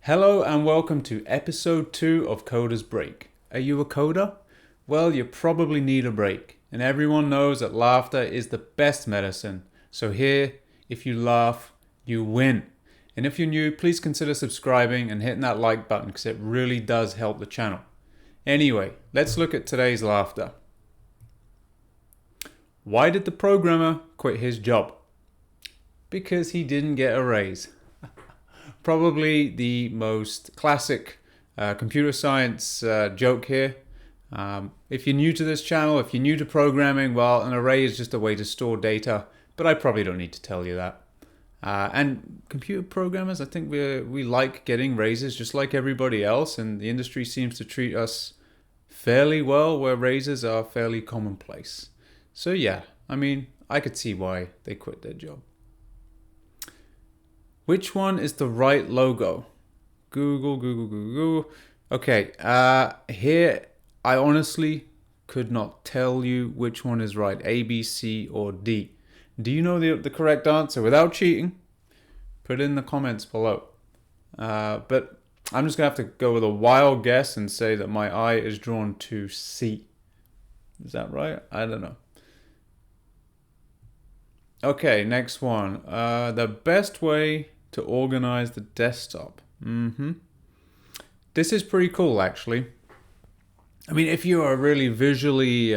Hello and welcome to episode 2 of Coder's Break. Are you a coder? Well, you probably need a break, and everyone knows that laughter is the best medicine. So here, if you laugh, you win. And if you're new, please consider subscribing and hitting that like button because it really does help the channel. Anyway, let's look at today's laughter. Why did the programmer quit his job? Because he didn't get a raise. Probably the most classic computer science joke here. If you're new to this channel, if you're new to programming, well, an array is just a way to store data, but I probably don't need to tell you that. And computer programmers, I think we like getting raises just like everybody else, and the industry seems to treat us fairly well where raises are fairly commonplace. So yeah, I mean, I could see why they quit their job. Which one is the right logo? Google. Okay, here I honestly could not tell you which one is right, A, B, C, or D. Do you know the correct answer without cheating? Put it in the comments below. But I'm just going to have to go with a wild guess and say that my eye is drawn to C. Is that right? I don't know. Okay, next one. The best way to organize the desktop. This is pretty cool, actually. I mean, if you are a really visually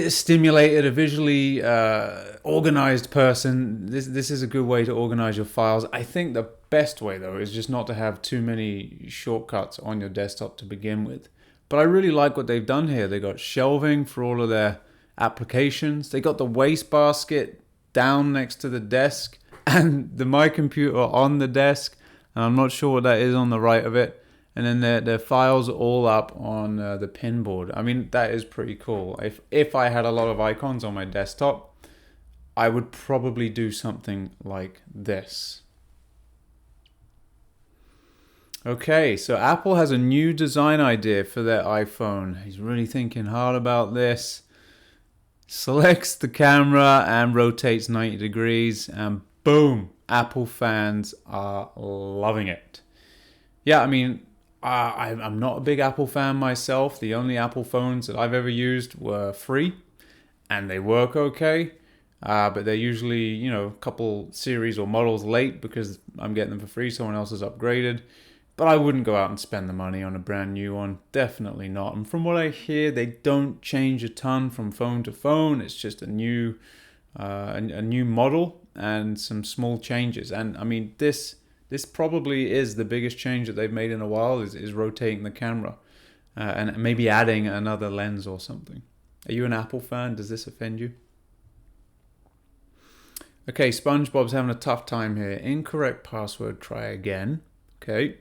stimulated, a visually organized person, this is a good way to organize your files. I think the best way, though, is just not to have too many shortcuts on your desktop to begin with. But I really like what they've done here. They got shelving for all of their applications. They got the wastebasket down next to the desk and the My Computer on the desk. And I'm not sure what that is on the right of it. And then their files are all up on the pin board. I mean, that is pretty cool. If I had a lot of icons on my desktop, I would probably do something like this. Okay, so Apple has a new design idea for their iPhone. He's really thinking hard about this. Selects the camera and rotates 90 degrees, and boom, Apple fans are loving it. Yeah, I mean, I'm not a big Apple fan myself. The only Apple phones that I've ever used were free, and they work okay. But they're usually, a couple series or models late because I'm getting them for free. Someone else has upgraded. But I wouldn't go out and spend the money on a brand new one. Definitely not. And from what I hear, they don't change a ton from phone to phone. It's just a new model and some small changes. And I mean, this probably is the biggest change that they've made in a while is rotating the camera and maybe adding another lens or something. Are you an Apple fan? Does this offend you? Okay, SpongeBob's having a tough time here. Incorrect password, try again. Okay.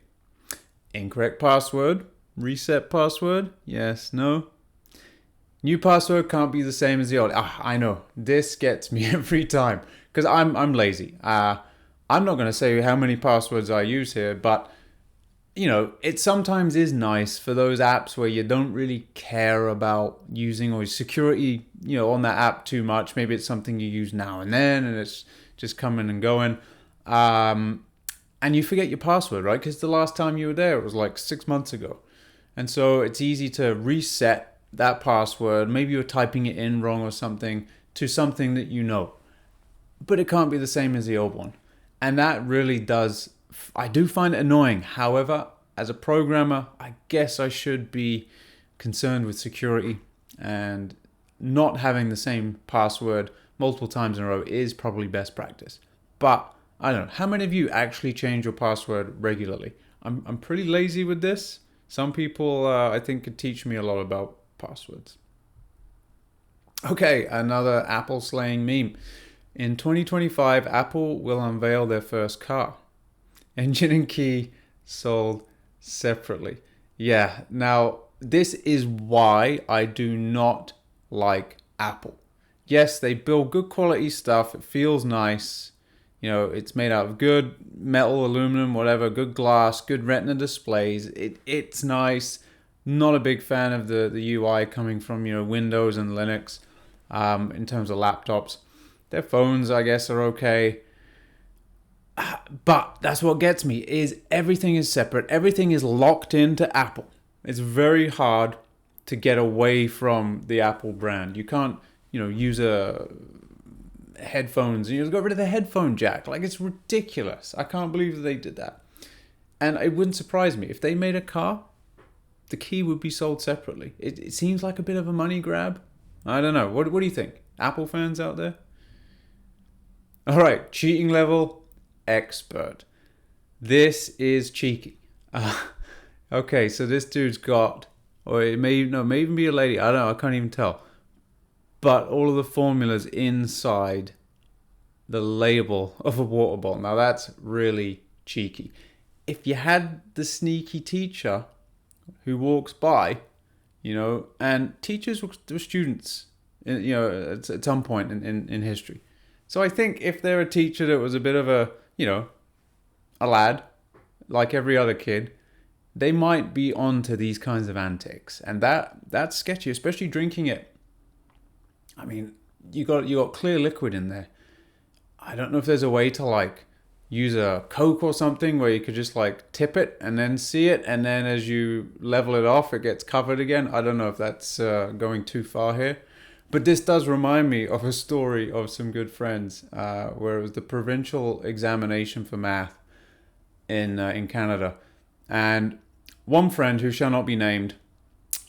Incorrect password. Reset password. Yes, no. New password can't be the same as the old. I know. This gets me every time because I'm lazy. I'm not going to say how many passwords I use here, but it sometimes is nice for those apps where you don't really care about using or security, on that app too much. Maybe it's something you use now and then and it's just coming and going. And you forget your password, right? Because the last time you were there, it was like 6 months ago. And so it's easy to reset that password. Maybe you're typing it in wrong or something to something that you know. But it can't be the same as the old one. And that really does, I do find it annoying. However, as a programmer, I guess I should be concerned with security, and not having the same password multiple times in a row is probably best practice. But I don't know. How many of you actually change your password regularly? I'm pretty lazy with this. Some people, I think, could teach me a lot about passwords. Okay, another Apple slaying meme. In 2025, Apple will unveil their first car. Engine and key sold separately. Yeah, now this is why I do not like Apple. Yes, they build good quality stuff. It feels nice. It's made out of good metal, aluminum, whatever, good glass, good retina displays. It's nice. Not a big fan of the UI coming from, Windows and Linux in terms of laptops. Their phones, I guess, are okay. But that's what gets me, is everything is separate. Everything is locked into Apple. It's very hard to get away from the Apple brand. You can't, use a headphones. You just got rid of the headphone jack. Like, it's ridiculous. I can't believe that they did that. And it wouldn't surprise me if they made a car, the key would be sold separately. It seems like a bit of a money grab. I don't know. What do you think? Apple fans out there? All right, cheating level expert. This is cheeky. Okay, so this dude's got, or it may even be a lady. I don't know. I can't even tell. But all of the formulas inside the label of a water bottle. Now that's really cheeky. If you had the sneaky teacher who walks by, and teachers were students, at some point in history. So I think if they're a teacher that was a bit of a lad, like every other kid, they might be onto these kinds of antics. And that's sketchy, especially drinking it. I mean, you got clear liquid in there. I don't know if there's a way to use a Coke or something where you could just tip it and then see it, and then as you level it off, it gets covered again. I don't know if that's going too far here. But this does remind me of a story of some good friends where it was the provincial examination for math in Canada. And one friend who shall not be named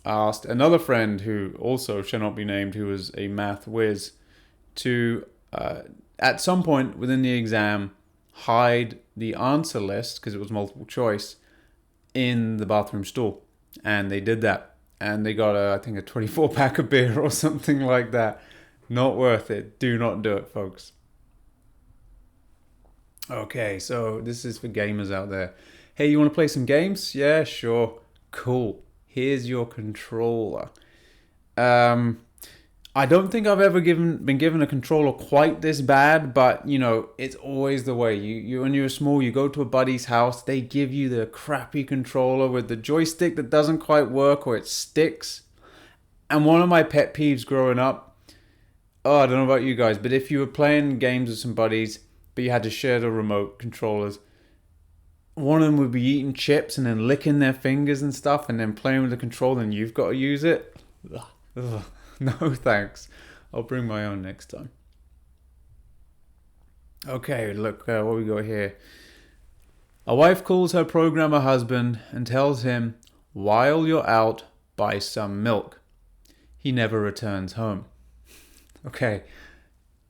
asked another friend who also shall not be named, who was a math whiz, to at some point within the exam hide the answer list, because it was multiple choice, in the bathroom stall. And they did that. And they got I think a 24 pack of beer or something like that. Not worth it. Do not do it, folks. Okay, so this is for gamers out there. Hey, you want to play some games? Yeah, sure. Cool. Here's your controller. I don't think I've ever been given a controller quite this bad, but it's always the way. You when you're small, you go to a buddy's house, they give you the crappy controller with the joystick that doesn't quite work, or it sticks. And one of my pet peeves growing up, I don't know about you guys, but if you were playing games with some buddies, but you had to share the remote controllers, one of them would be eating chips and then licking their fingers and stuff, and then playing with the controller, and you've got to use it. Ugh. No thanks. I'll bring my own next time. Okay, look what we got here. A wife calls her programmer husband and tells him, while you're out, buy some milk. He never returns home. Okay,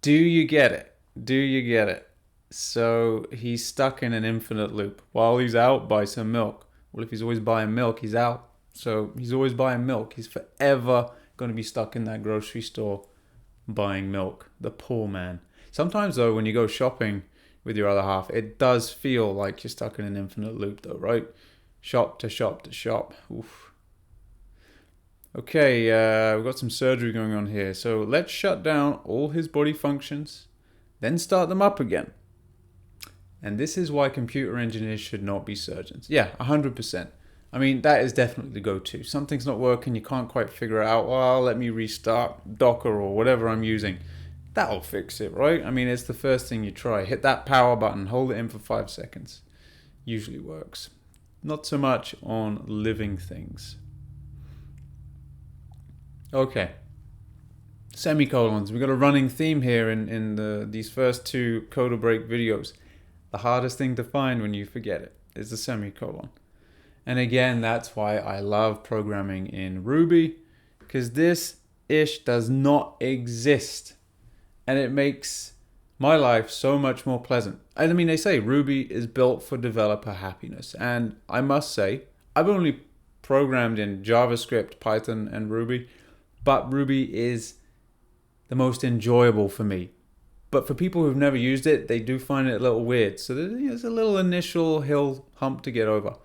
do you get it? Do you get it? So he's stuck in an infinite loop. While he's out, buy some milk. Well, if he's always buying milk, he's out. So he's always buying milk. He's forever going to be stuck in that grocery store buying milk. The poor man. Sometimes though, when you go shopping with your other half, it does feel like you're stuck in an infinite loop though, right? Shop to shop to shop. Oof. Okay, we've got some surgery going on here. So let's shut down all his body functions, then start them up again. And this is why computer engineers should not be surgeons. Yeah, 100%. I mean, that is definitely the go-to. Something's not working, you can't quite figure it out. Well, let me restart Docker or whatever I'm using. That'll fix it, right? I mean, it's the first thing you try. Hit that power button, hold it in for 5 seconds. Usually works. Not so much on living things. Okay. Semicolons. We've got a running theme here in these first 2 Coder Break videos. The hardest thing to find when you forget it is the semicolon. And again, that's why I love programming in Ruby, because this ish does not exist. And it makes my life so much more pleasant. I mean, they say Ruby is built for developer happiness. And I must say, I've only programmed in JavaScript, Python, and Ruby, but Ruby is the most enjoyable for me. But for people who've never used it, they do find it a little weird. So there's a little initial hill hump to get over.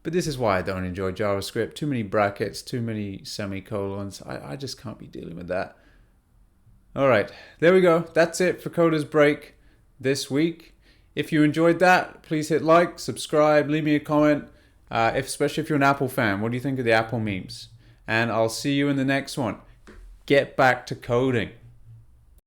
But this is why I don't enjoy JavaScript. Too many brackets, too many semicolons. I just can't be dealing with that. All right, there we go. That's it for Coders Break this week. If you enjoyed that, please hit like, subscribe, leave me a comment. Especially if you're an Apple fan, what do you think of the Apple memes? And I'll see you in the next one. Get back to coding.